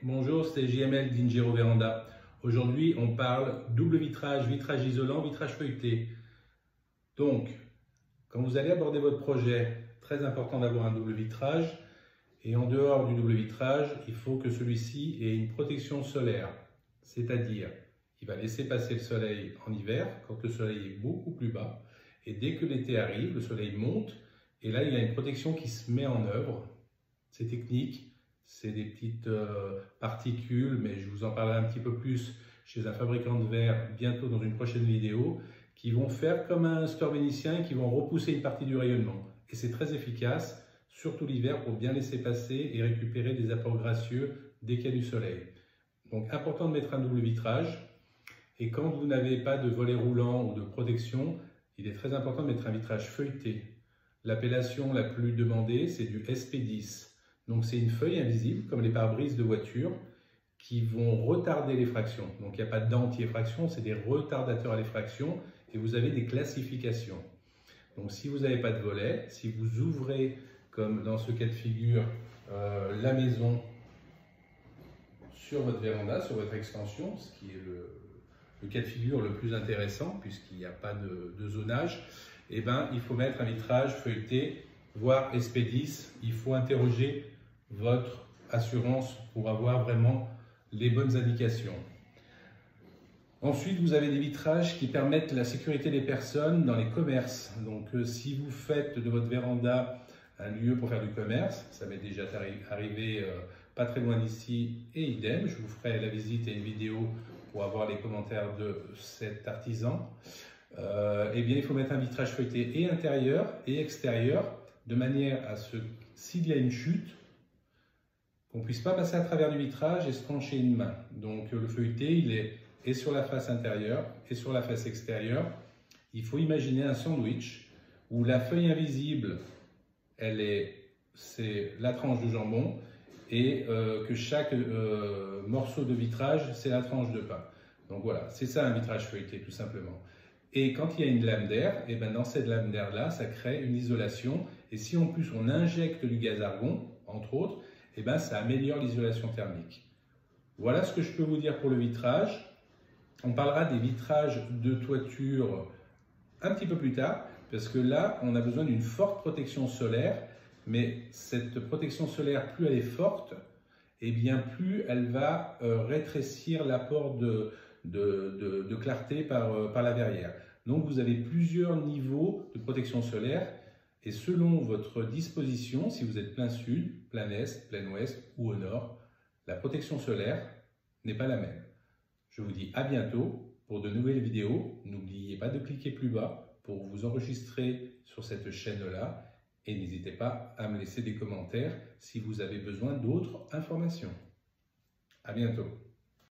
Bonjour, c'est JML d'Ingero Véranda. Aujourd'hui, on parle double vitrage, vitrage isolant, vitrage feuilleté. Donc, quand vous allez aborder votre projet, très important d'avoir un double vitrage. Et en dehors du double vitrage, il faut que celui-ci ait une protection solaire. C'est-à-dire, il va laisser passer le soleil en hiver, quand le soleil est beaucoup plus bas. Et dès que l'été arrive, le soleil monte. Et là, il y a une protection qui se met en œuvre. C'est technique. C'est des petites particules, mais je vous en parlerai un petit peu plus chez un fabricant de verre bientôt dans une prochaine vidéo, qui vont faire comme un store vénitien et qui vont repousser une partie du rayonnement. Et c'est très efficace, surtout l'hiver, pour bien laisser passer et récupérer des apports gracieux dès qu'il y a du soleil. Donc important de mettre un double vitrage. Et quand vous n'avez pas de volet roulant ou de protection, il est très important de mettre un vitrage feuilleté. L'appellation la plus demandée, c'est du SP10. Donc c'est une feuille invisible, comme les pare-brises de voiture, qui vont retarder l'effraction. Donc il n'y a pas d'anti-effraction, c'est des retardateurs à l'effraction, et vous avez des classifications. Donc si vous n'avez pas de volet, si vous ouvrez, comme dans ce cas de figure, la maison sur votre véranda, sur votre extension, ce qui est le cas de figure le plus intéressant, puisqu'il n'y a pas de zonage, eh ben, il faut mettre un vitrage feuilleté, voire SP10. Il faut interroger votre assurance pour avoir vraiment les bonnes indications. Ensuite, vous avez des vitrages qui permettent la sécurité des personnes dans les commerces. Donc, si vous faites de votre véranda un lieu pour faire du commerce, ça m'est déjà arrivé pas très loin d'ici, et idem, je vous ferai la visite et une vidéo pour avoir les commentaires de cet artisan. Eh bien, il faut mettre un vitrage feuilleté et intérieur et extérieur, de manière à ce, s'il y a une chute, qu'on ne puisse pas passer à travers du vitrage et se trancher une main. Donc le feuilleté, il est et sur la face intérieure et sur la face extérieure. Il faut imaginer un sandwich où la feuille invisible, c'est la tranche de jambon, et que chaque morceau de vitrage, c'est la tranche de pain. Donc voilà, c'est ça un vitrage feuilleté, tout simplement. Et quand il y a une lame d'air, et ben dans cette lame d'air-là, ça crée une isolation. Et si en plus on injecte du gaz argon, entre autres, et ben ça améliore l'isolation thermique. Voilà ce que je peux vous dire pour le vitrage. On parlera des vitrages de toiture un petit peu plus tard, parce que là, on a besoin d'une forte protection solaire. Mais cette protection solaire, plus elle est forte, et bien plus elle va rétrécir l'apport de clarté par la verrière. Donc vous avez plusieurs niveaux de protection solaire, et selon votre disposition, si vous êtes plein sud, plein est, plein ouest ou au nord, la protection solaire n'est pas la même. Je vous dis à bientôt pour de nouvelles vidéos. N'oubliez pas de cliquer plus bas pour vous enregistrer sur cette chaîne-là, et n'hésitez pas à me laisser des commentaires si vous avez besoin d'autres informations. À bientôt.